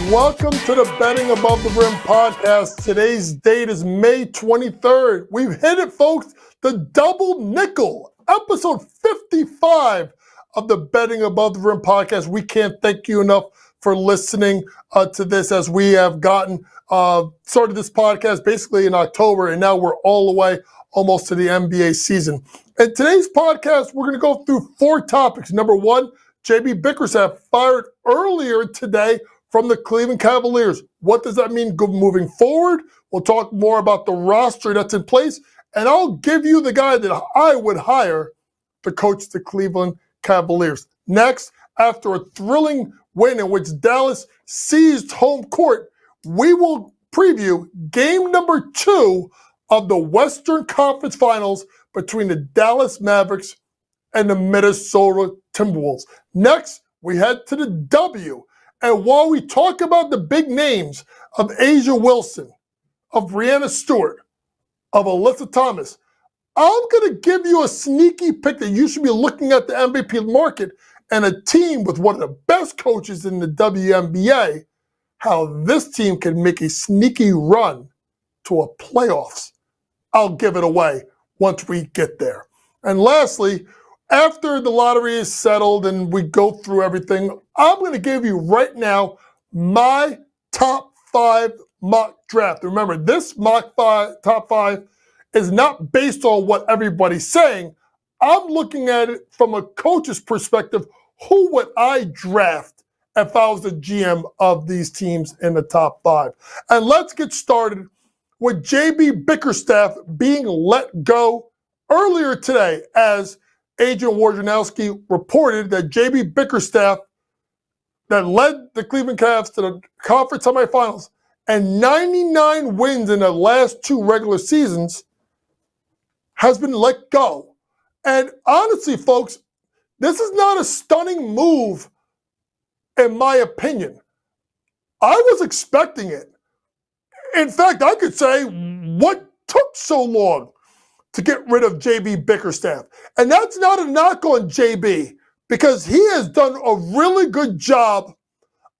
Welcome to the Betting Above the Rim podcast. Today's date is May 23rd. We've hit it, folks. The double nickel, episode 55 of the Betting Above the Rim podcast. We can't thank you enough for listening to this, as we have gotten started this podcast basically in October, and now we're all the way almost to the NBA season. In today's podcast, we're going to go through 4 topics. Number 1, JB Bickerstaff fired earlier today from the Cleveland Cavaliers. What does that mean moving forward? We'll talk more about the roster that's in place, and I'll give you the guy that I would hire to coach the Cleveland Cavaliers. Next, after a thrilling win in which Dallas seized home court, we will preview game number 2 of the Western Conference Finals between the Dallas Mavericks and the Minnesota Timberwolves. Next, we head to the W. And while we talk about the big names of Asia Wilson, of Brianna Stewart, of Alyssa Thomas, I'm going to give you a sneaky pick that you should be looking at the MVP market and a team with one of the best coaches in the WNBA, how this team can make a sneaky run to a playoffs. I'll give it away once we get there. And lastly, after the lottery is settled and we go through everything, I'm going to give you right now my top 5 mock draft. Remember, this top 5 is not based on what everybody's saying. I'm looking at it from a coach's perspective. Who would I draft if I was the GM of these teams in the top 5? And let's get started with JB Bickerstaff being let go earlier today, as Adrian Wojnarowski reported that JB Bickerstaff, that led the Cleveland Cavs to the conference semifinals and 99 wins in the last 2 regular seasons, has been let go. And honestly, folks, this is not a stunning move, in my opinion. I was expecting it. In fact, I could say, what took so long to get rid of JB Bickerstaff? And that's not a knock on JB, because he has done a really good job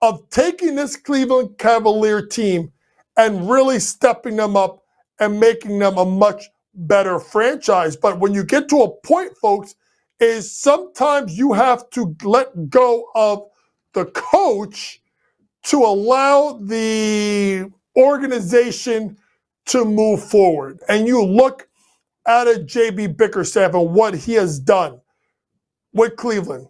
of taking this Cleveland Cavalier team and really stepping them up and making them a much better franchise. But when you get to a point, folks, is sometimes you have to let go of the coach to allow the organization to move forward. And you look at a JB Bickerstaff and what he has done with Cleveland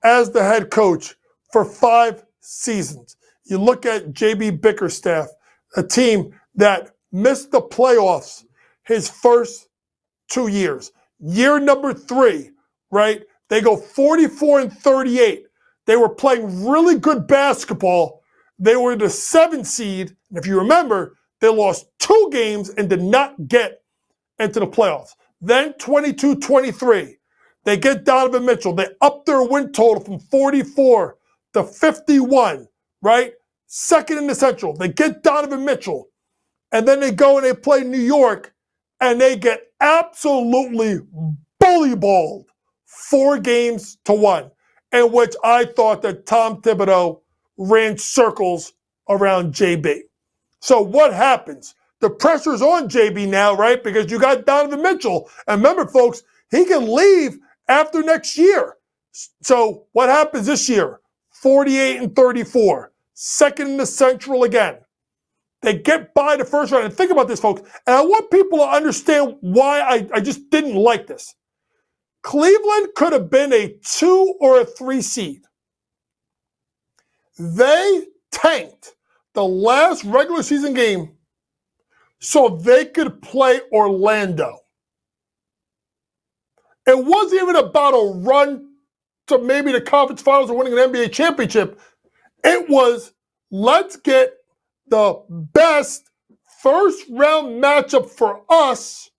as the head coach for 5 seasons. You look at JB Bickerstaff, a team that missed the playoffs his first 2 years. Year number 3, right? They go 44-38. They were playing really good basketball. They were the 7th seed. And if you remember, they lost 2 games and did not get into the playoffs. Then 22-23. They get Donovan Mitchell. They up their win total from 44 to 51, right? 2nd in the Central. They get Donovan Mitchell. And then they go and they play New York, and they get absolutely bullyballed 4-1, in which I thought that Tom Thibodeau ran circles around JB. So what happens? The pressure's on JB now, right? Because you got Donovan Mitchell. And remember, folks, he can leave after next year. So what happens this year? 48-34. 2nd in the Central again. They get by the first round. And think about this, folks. And I want people to understand why I just didn't like this. Cleveland could have been a 2 or a 3 seed. They tanked the last regular season game so they could play Orlando. It wasn't even about a run to maybe the conference finals or winning an NBA championship. It was, let's get the best first round matchup for us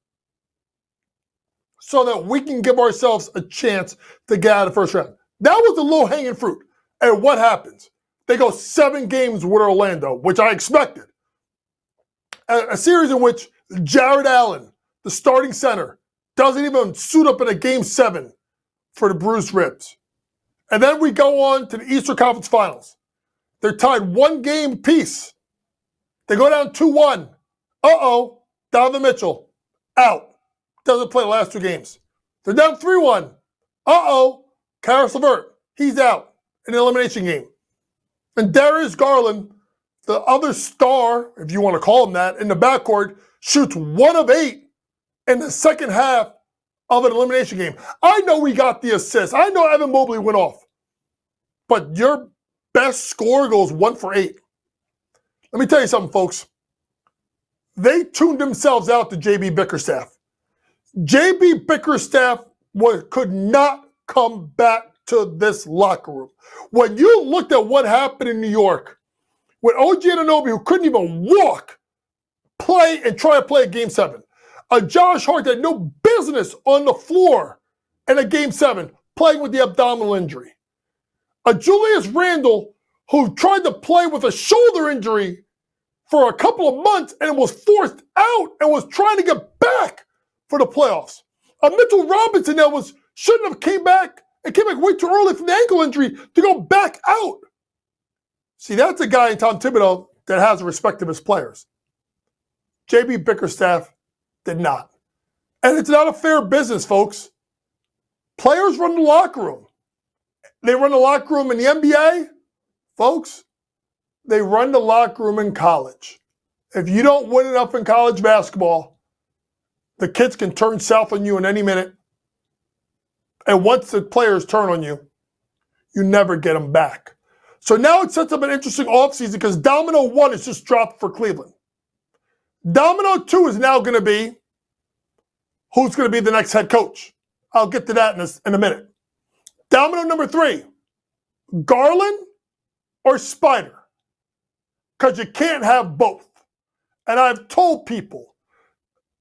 so that we can give ourselves a chance to get out of the first round. That was the low-hanging fruit. And what happens? They go 7 games with Orlando, which I expected. A series in which Jarrett Allen, the starting center, doesn't even suit up in a game 7 for the bruised ribs. And then we go on to the Eastern Conference Finals. They're tied 1 game apiece. They go down 2-1. Uh-oh, Donovan Mitchell, out. Doesn't play the last 2 games. They're down 3-1. Uh-oh, Caris LeVert, he's out in an elimination game. And Darius Garland, the other star, if you want to call him that, in the backcourt, shoots 1 of 8 in the second half of an elimination game. I know we got the assist. I know Evan Mobley went off. But your best scorer goes 1 for 8. Let me tell you something, folks. They tuned themselves out to JB Bickerstaff. JB Bickerstaff could not come back to this locker room. When you looked at what happened in New York, with OG Anunoby, who couldn't even walk, play and try to play a Game 7. A Josh Hart that had no business on the floor in a Game 7, playing with the abdominal injury. A Julius Randle who tried to play with a shoulder injury for a couple of months and was forced out and was trying to get back for the playoffs. A Mitchell Robinson that shouldn't have came back and came back way too early from the ankle injury to go back out. See, that's a guy in Tom Thibodeau that has the respect of his players. JB Bickerstaff did not. And it's not a fair business, folks. Players run the locker room. They run the locker room in the NBA, folks. They run the locker room in college. If you don't win enough in college basketball, the kids can turn south on you in any minute. And once the players turn on you, you never get them back. So now it sets up an interesting offseason because Domino 1 is just dropped for Cleveland. Domino 2 is now going to be who's going to be the next head coach. I'll get to that in a minute. Domino number 3, Garland or Spider? Because you can't have both. And I've told people,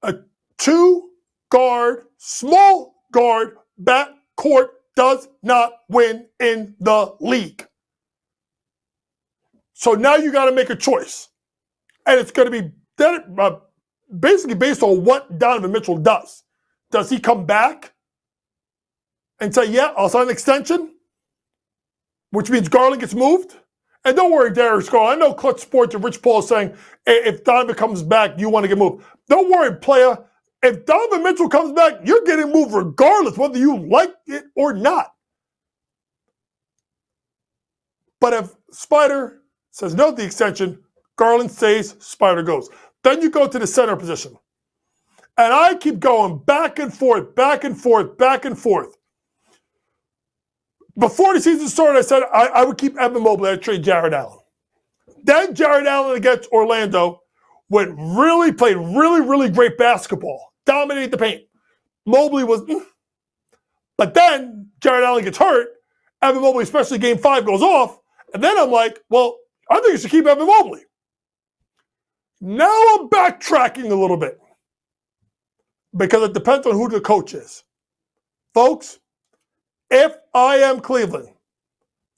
a 2-guard, small guard backcourt does not win in the league. So now you got to make a choice. And it's going to be basically based on what Donovan Mitchell does. Does he come back and say, yeah, I'll sign an extension, which means Garland gets moved? And don't worry, Darius Garland. I know Clutch Sports and Rich Paul is saying, if Donovan comes back, you want to get moved. Don't worry, player. If Donovan Mitchell comes back, you're getting moved regardless, whether you like it or not. But if Spider says no to the extension, Garland stays, Spider goes. Then you go to the center position. And I keep going back and forth, back and forth, back and forth. Before the season started, I said I would keep Evan Mobley. I'd trade Jarrett Allen. Then Jarrett Allen against Orlando played really great basketball. Dominated the paint. Mobley was... But then Jarrett Allen gets hurt. Evan Mobley, especially Game 5, goes off. And then I'm like, well, I think you should keep Evan Mobley. Now I'm backtracking a little bit. Because it depends on who the coach is. Folks, if I am Cleveland,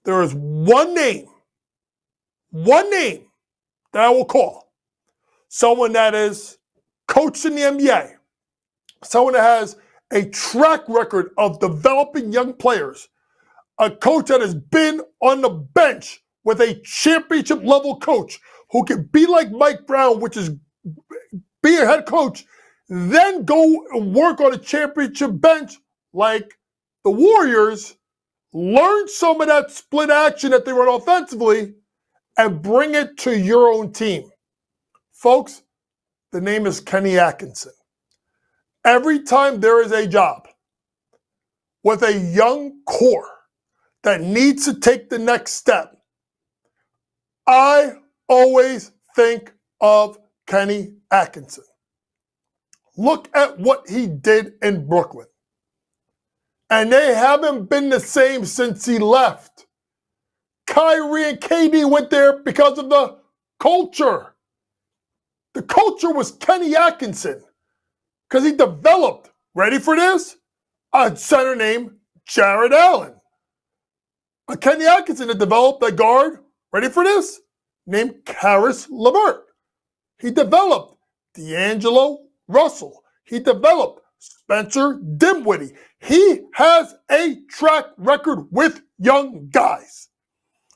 there is one name that I will call. Someone that is coached in the NBA. Someone that has a track record of developing young players. A coach that has been on the bench with a championship level coach who can be like Mike Brown, which is be a head coach, then go and work on a championship bench like the Warriors, learn some of that split action that they run offensively, and bring it to your own team. Folks, the name is Kenny Atkinson. Every time there is a job with a young core that needs to take the next step, I always think of Kenny Atkinson. Look at what he did in Brooklyn. And they haven't been the same since he left. Kyrie and KD went there because of the culture. The culture was Kenny Atkinson because he developed, ready for this, a center named Jarrett Allen. A Kenny Atkinson had developed a guard, ready for this, named Caris LeVert. He developed D'Angelo Russell. He developed Spencer Dinwiddie. He has a track record with young guys.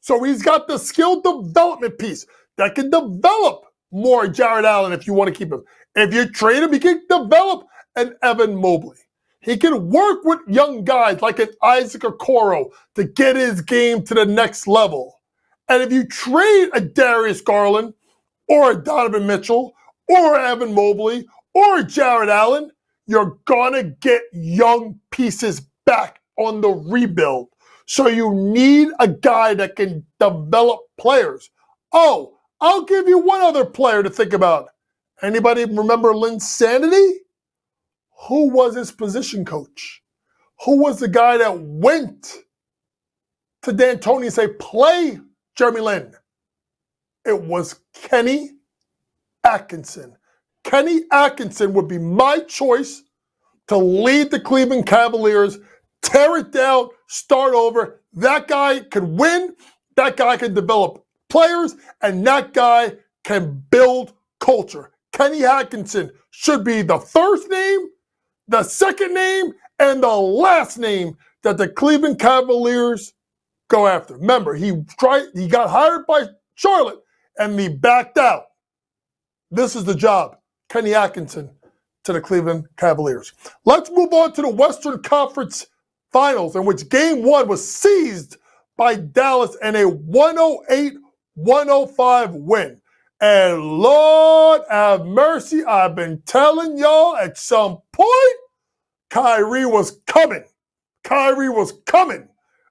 So he's got the skill development piece that can develop more Jarrett Allen if you want to keep him. If you trade him, he can develop an Evan Mobley. He can work with young guys like an Isaac Okoro to get his game to the next level. And if you trade a Darius Garland or a Donovan Mitchell or Evan Mobley or Jarrett Allen, you're going to get young pieces back on the rebuild. So you need a guy that can develop players. Oh, I'll give you one other player to think about. Anybody remember Lynx Sanity? Who was his position coach? Who was the guy that went to D'Antoni and say, play Jeremy Lin? It was Kenny Atkinson. Kenny Atkinson would be my choice to lead the Cleveland Cavaliers, tear it down, start over. That guy can win. That guy can develop players, and that guy can build culture. Kenny Atkinson should be the first name, the second name, and the last name that the Cleveland Cavaliers go after. Remember, he got hired by Charlotte, and he backed out. This is the job. Kenny Atkinson to the Cleveland Cavaliers. Let's move on to the Western Conference Finals, in which Game 1 was seized by Dallas in a 108-105 win. And Lord have mercy, I've been telling y'all at some point, Kyrie was coming. Kyrie was coming.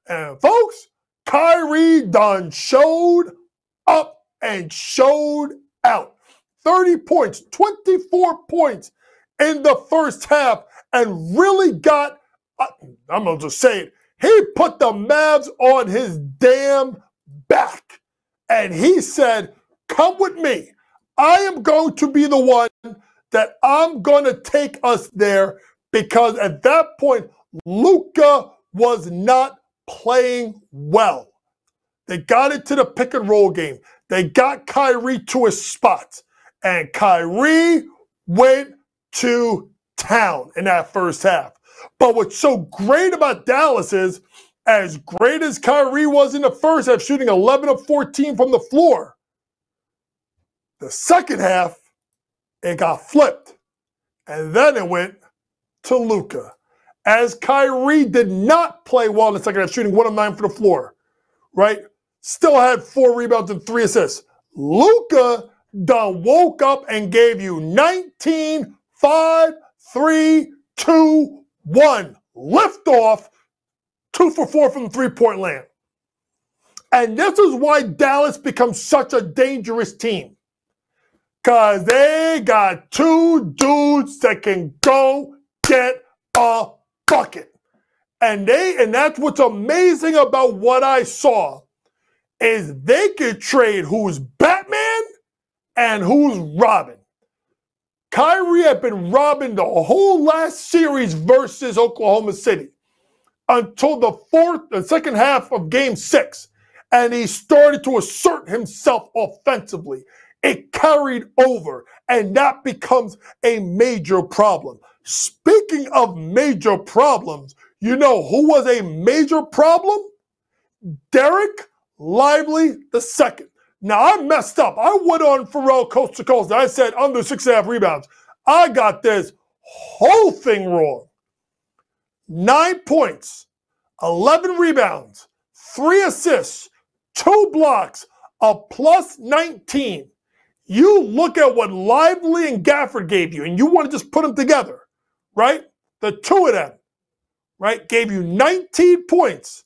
And folks, Kyrie done showed up and showed out. 30 points, 24 points in the first half, and really got, I'm going to just say it, he put the Mavs on his damn back. And he said, come with me. I am going to be the one that I'm going to take us there, because at that point, Luka was not playing well. They got into the pick and roll game. They got Kyrie to his spots. And Kyrie went to town in that first half. But what's so great about Dallas is, as great as Kyrie was in the first half, shooting 11 of 14 from the floor, the second half, it got flipped. And then it went to Luka. As Kyrie did not play well in the second half, shooting 1 of 9 from the floor, right? Still had 4 rebounds and 3 assists. Luka done woke up and gave you 19, 5, 3, 2, 1. Lift off, 2 for 4 from the three-point land. And this is why Dallas becomes such a dangerous team. Because they got 2 dudes that can go get a bucket. And that's what's amazing about what I saw, is they could trade who's Batman and who's Robin. Kyrie had been robbing the whole last series versus Oklahoma City until the second half of Game 6. And he started to assert himself offensively. It carried over, and that becomes a major problem. Speaking of major problems, you know who was a major problem? Derek Lively II. Now, I messed up. I went on Pharrell coast to coast. I said under 6.5 rebounds. I got this whole thing wrong. 9 points, 11 rebounds, 3 assists, 2 blocks, a plus 19. You look at what Lively and Gafford gave you, and you want to just put them together, right? The two of them, right, gave you 19 points,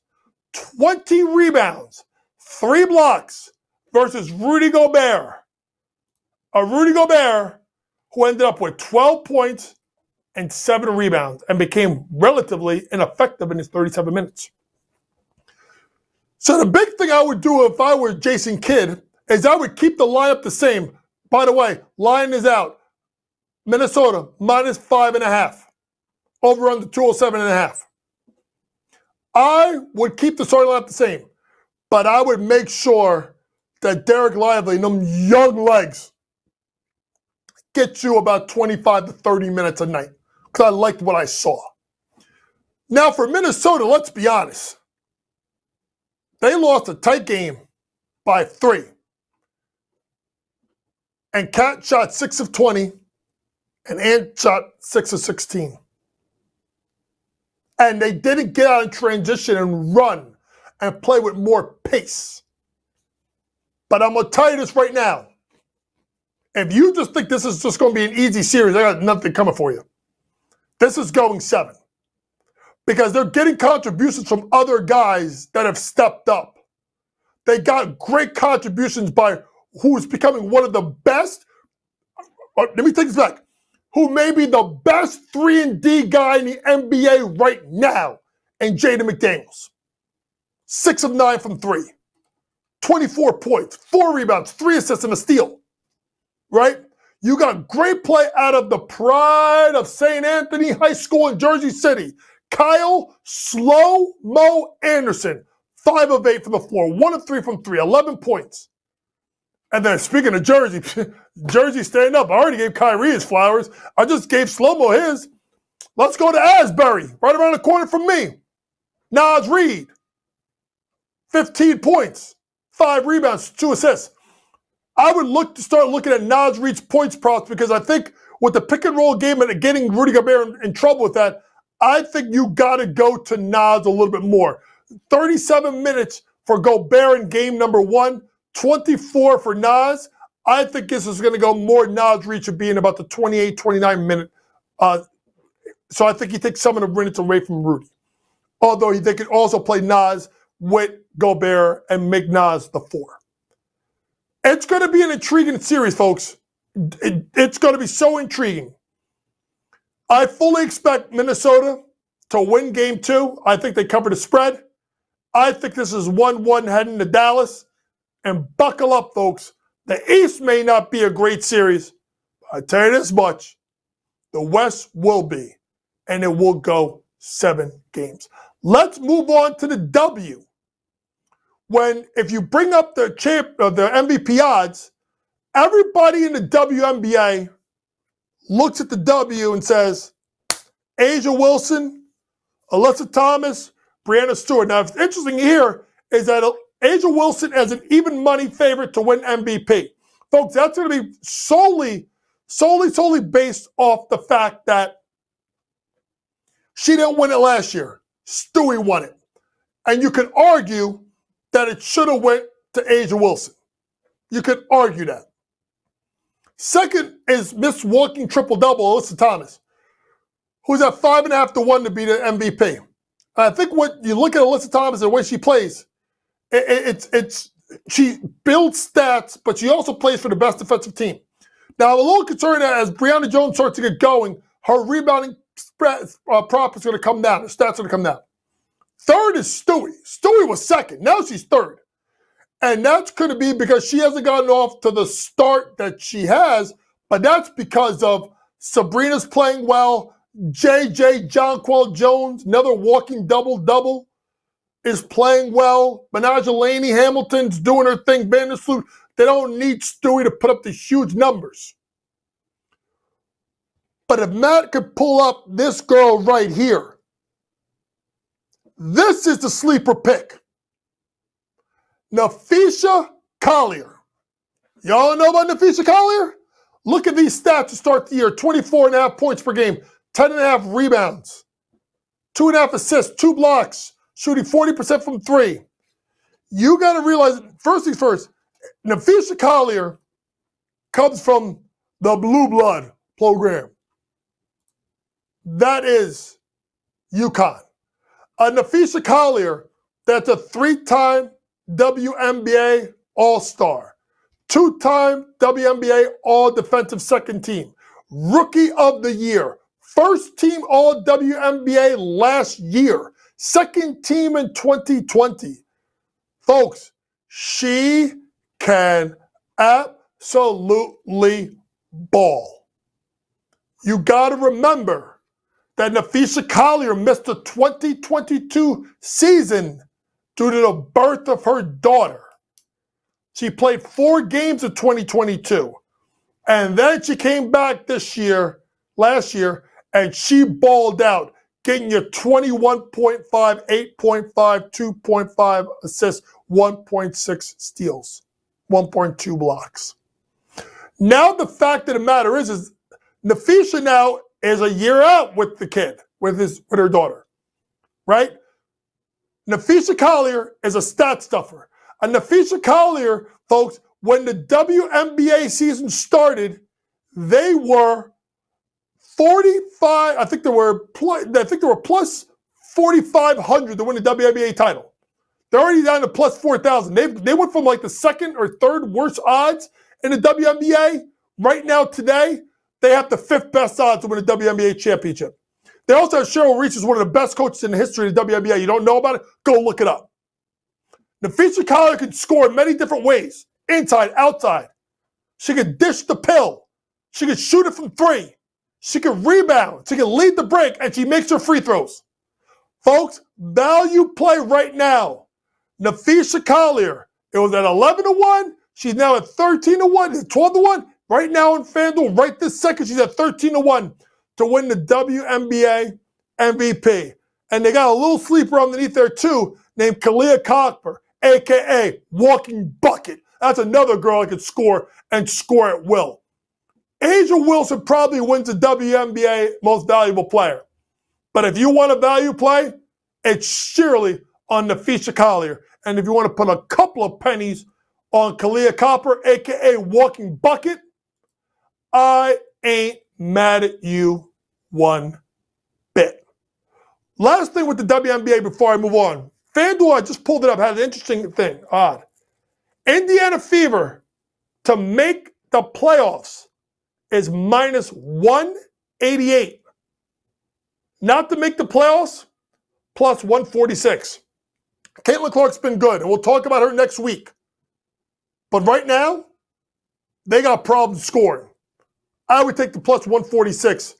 20 rebounds, 3 blocks, versus Rudy Gobert. A Rudy Gobert who ended up with 12 points and 7 rebounds and became relatively ineffective in his 37 minutes. So the big thing I would do if I were Jason Kidd is I would keep the lineup the same. By the way, line is out. Minnesota, minus 5.5. Over under 207.5. I would keep the starting lineup the same, but I would make sure that Derek Lively and them young legs get you about 25 to 30 minutes a night, because I liked what I saw. Now for Minnesota, let's be honest. They lost a tight game by 3. And Kat shot 6 of 20, and Ant shot 6 of 16. And they didn't get out in transition and run and play with more pace. But I'm going to tell you this right now. If you just think this is just going to be an easy series, I got nothing coming for you. This is going 7. Because they're getting contributions from other guys that have stepped up. They got great contributions by who's becoming one of the best. Let me take this back. Who may be the best 3-and-D guy in the NBA right now, and Jaden McDaniels. 6 of 9 from 3. 24 points, 4 rebounds, 3 assists, and a steal. Right? You got great play out of the pride of St. Anthony High School in Jersey City. Kyle Slow Mo Anderson, 5 of 8 from the floor, 1 of 3 from 3, 11 points. And then speaking of Jersey, Jersey staying up. I already gave Kyrie his flowers. I just gave Slow-Mo his. Let's go to Asbury, right around the corner from me. Naz Reid, 15 points, 5 rebounds, 2 assists. I would start looking at Naz Reid's points props because I think with the pick and roll game and getting Rudy Gobert in trouble with that, I think you got to go to Naz a little bit more. 37 minutes for Gobert in game number 1. 24 for Naz. I think this is going to go more. Naz Reid should be in about the 28, 29 minute. So I think he takes some of the minutes away from Rudy. Although they could also play Naz with Gobert and make Naz the 4. It's going to be an intriguing series, folks. It's going to be so intriguing. I fully expect Minnesota to win game 2. I think they cover the spread. I think this is 1-1 heading to Dallas. And buckle up, folks. The East may not be a great series. But I tell you this much. The West will be. And it will go 7 games. Let's move on to the W. If you bring up the MVP odds, everybody in the WNBA looks at the W and says, Asia Wilson, Alyssa Thomas, Breanna Stewart. Now, what's interesting here is that Asia Wilson as an even money favorite to win MVP. Folks, that's going to be solely based off the fact that she didn't win it last year. Stewie won it. And you could argue that it should have went to Asia Wilson. You could argue that. Second is Miss Walking Triple-Double, Alyssa Thomas, who's at 5.5 to 1 to be the MVP. And I think when you look at Alyssa Thomas and the way she plays, she builds stats, but she also plays for the best defensive team. Now, I'm a little concerned that as Breonna Jones starts to get going, her rebounding prop is going to come down. Her stats are going to come down. Third is Stewie. Stewie was second. Now she's third. And that's going to be because she hasn't gotten off to the start that she has, but that's because of Sabrina's playing well. JJ Jonquel Jones, another walking double-double, is playing well. Benajelani Hamilton's doing her thing. Vandersloot, they don't need Stewie to put up the huge numbers. But if Matt could pull up this girl right here, this is the sleeper pick. Napheesa Collier. Y'all know about Napheesa Collier? Look at these stats to start the year. 24.5 points per game, 10.5 rebounds, 2.5 assists, 2 blocks, shooting 40% from 3. You got to realize, first things first, Napheesa Collier comes from the Blue Blood program. That is UConn. Napheesa Collier, that's a 3-time WNBA All-Star, 2-time WNBA All-Defensive Second Team, Rookie of the Year, first team All-WNBA last year, second team in 2020. Folks, she can absolutely ball. You got to remember that Napheesa Collier missed the 2022 season due to the birth of her daughter. She played 4 games in 2022. And then she came back last year, and she balled out. getting you 21.5, 8.5, 2.5 assists, 1.6 steals, 1.2 blocks. Now the fact of the matter is Napheesa now is a year out with the kid, with her daughter, right? Napheesa Collier is a stat stuffer. And Napheesa Collier, folks, when the WNBA season started, they were 45. I think they were plus 4,500 to win the WNBA title. They're already down to plus 4,000. They went from like the second or third worst odds in the WNBA. Right now, today, they have the fifth best odds to win the WNBA championship. They also have Cheryl Reese, who's one of the best coaches in the history of the WNBA. You don't know about it? Go look it up. Napheesa Collier can score in many different ways. Inside, outside. She can dish the pill. She can shoot it from three. She can rebound. She can lead the break, and she makes her free throws. Folks, value play right now. Napheesa Collier, it was at 11-1. She's now at 13-1, 12-1. Right now in FanDuel, right this second, she's at 13-1 to win the WNBA MVP. And they got a little sleeper underneath there too, named Collier, a.k.a. Walking Bucket. That's another girl that can score and score at will. Asia Wilson probably wins the WNBA Most Valuable Player. But if you want a value play, it's surely on Napheesa Collier. And if you want to put a couple of pennies on Collier, a.k.a. Walking Bucket, I ain't mad at you one bit. Last thing with the WNBA before I move on. FanDuel, I just pulled it up, had an interesting thing. Odd. Indiana Fever to make the playoffs is minus 188. Not to make the playoffs, plus 146. Caitlin Clark's been good, and we'll talk about her next week. But right now, they got problems scoring. I would take the plus 146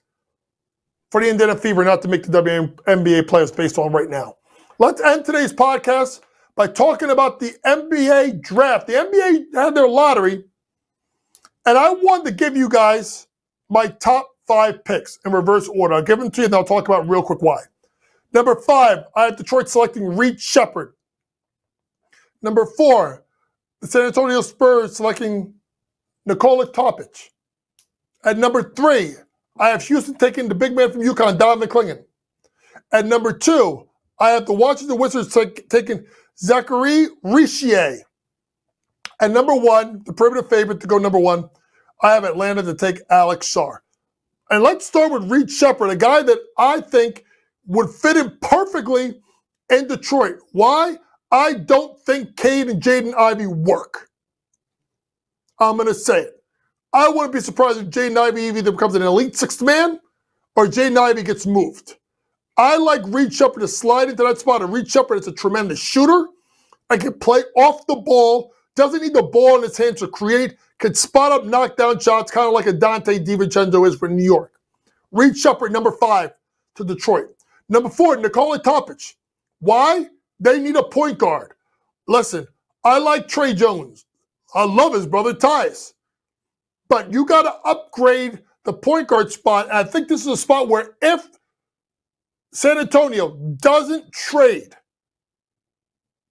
for the Indiana Fever not to make the WNBA playoffs based on right now. Let's end today's podcast by talking about the NBA draft. The NBA had their lottery, and I wanted to give you guys my top 5 picks in reverse order. I'll give them to you, and I'll talk about real quick why. Number 5, I have Detroit selecting Reed Sheppard. Number 4, the San Antonio Spurs selecting Nikola Topic. At number 3, I have Houston taking the big man from UConn, Donovan Mitchell. At number 2, I have the Washington Wizards taking Zachary Richier. At number 1, the perimeter favorite to go number 1, I have Atlanta to take Alex Sarr. And let's start with Reed Sheppard, a guy that I think would fit in perfectly in Detroit. Why? I don't think Cade and Jaden Ivey work. I'm going to say it. I wouldn't be surprised if Jaden Ivey either becomes an elite sixth man or Jaden Ivey gets moved. I like Reed Sheppard to slide into that spot. And Reed Sheppard is a tremendous shooter. I can play off the ball, doesn't need the ball in his hands to create, can spot up knockdown shots, kind of like a Dante DiVincenzo is for New York. Reed Sheppard, number 5 to Detroit. Number 4, Nikola Topic. Why? They need a point guard. Listen, I like Trey Jones. I love his brother Tyus. But you got to upgrade the point guard spot. And I think this is a spot where if San Antonio doesn't trade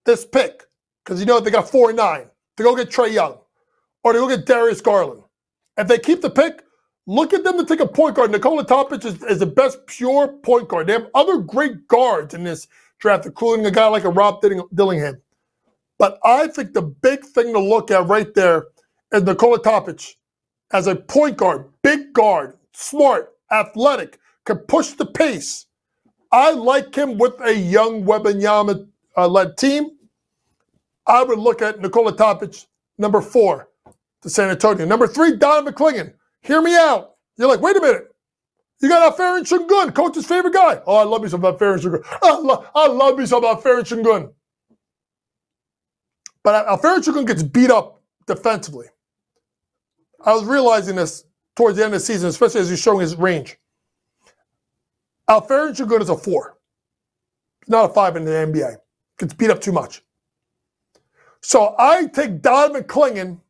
this pick, because you know they got 4 and 9, to go get Trae Young, or to go get Darius Garland. If they keep the pick, look at them to take a point guard. Nikola Topic is the best pure point guard. They have other great guards in this draft, including a guy like a Rob Dillingham. But I think the big thing to look at right there is Nikola Topic as a point guard, big guard, smart, athletic, can push the pace. I like him with a young Wembanyama-led team. I would look at Nikola Topic, number 4 to San Antonio. Number 3, Donovan Mitchell. Hear me out. You're like, wait a minute. You got Alperen Sengun, coach's favorite guy. Oh, I love me some Alperen Sengun. I love me some Alperen Sengun. But Alperen Sengun gets beat up defensively. I was realizing this towards the end of the season, especially as he's showing his range. Alperen Sengun is a 4. He's not a 5 in the NBA. Gets beat up too much. So I take Donovan Mitchell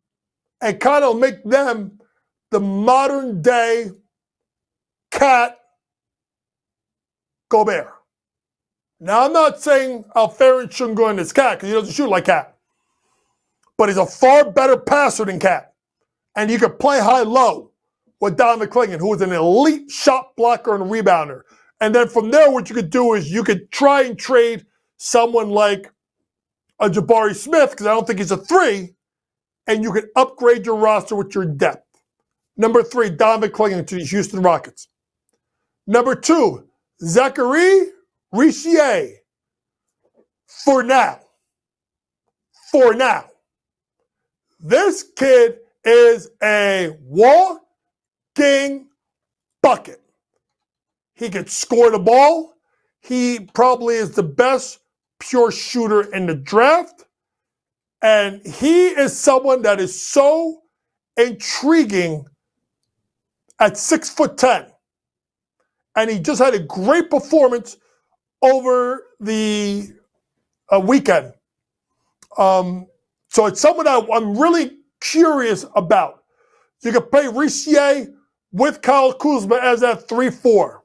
and kind of make them the modern day Cat Gobert. Now, I'm not saying Alperen shouldn't go in this Cat because he doesn't shoot like Cat. But he's a far better passer than Cat. And you could play high-low with Donovan Mitchell, who is an elite shot blocker and rebounder. And then from there, what you could do is you could try and trade someone like a Jabari Smith, because I don't think he's a 3, and you could upgrade your roster with your depth. Number 3, Donovan Mitchell to the Houston Rockets. Number 2, Zachary Richier. For now. For now. This kid is a walking bucket. He can score the ball. He probably is the best pure shooter in the draft. And he is someone that is so intriguing at 6'10". And he just had a great performance over the weekend. So it's someone that I'm really curious about. You can play Richier with Kyle Kuzma as that 3-4.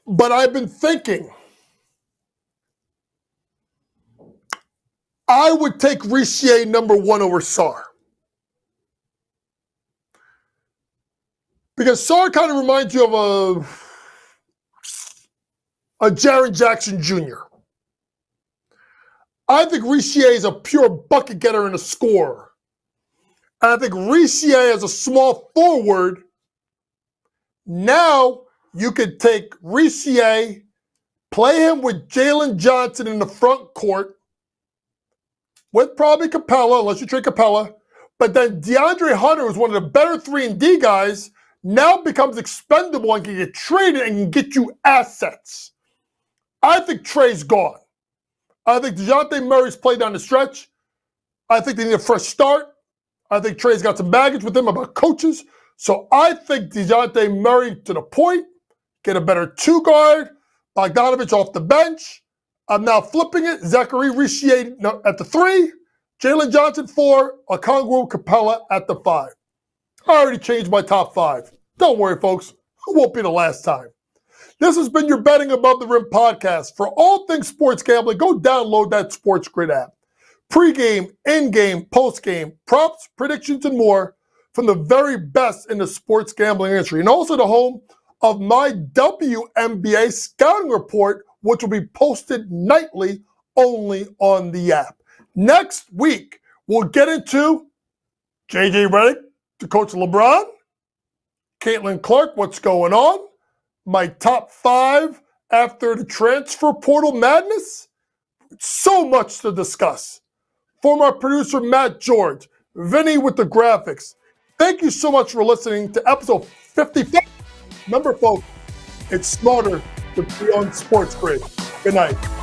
But I've been thinking, I would take Richier number 1 over Sarr. Because Sarr kind of reminds you of a Jaren Jackson Jr. I think Richier is a pure bucket getter and a scorer. And I think Richier as a small forward, now you could take Richier, play him with Jalen Johnson in the front court, with probably Capella, unless you trade Capella. But then DeAndre Hunter, who's one of the better 3-and-D guys, now becomes expendable and can get traded and can get you assets. I think Trey's gone. I think DeJounte Murray's played down the stretch. I think they need a fresh start. I think Trey's got some baggage with him about coaches. So I think DeJounte Murray to the point, get a better 2-guard, Bogdanovich off the bench. I'm now flipping it. Zachary Richier at the 3, Jalen Johnson 4, Okongwu Capella at the 5. I already changed my top 5. Don't worry, folks. It won't be the last time. This has been your Betting Above the Rim podcast. For all things sports gambling, go download that Sports Grid app. Pre-game, in-game, post-game, props, predictions, and more from the very best in the sports gambling industry. And also the home of my WNBA scouting report, which will be posted nightly only on the app. Next week, we'll get into J.J. Redick to coach LeBron, Caitlin Clark, what's going on, my top 5 after the transfer portal madness. So much to discuss. For my producer, Matt George, Vinny with the graphics, thank you so much for listening to episode 55. Remember, folks, it's smarter to be on Sports Grid. Good night.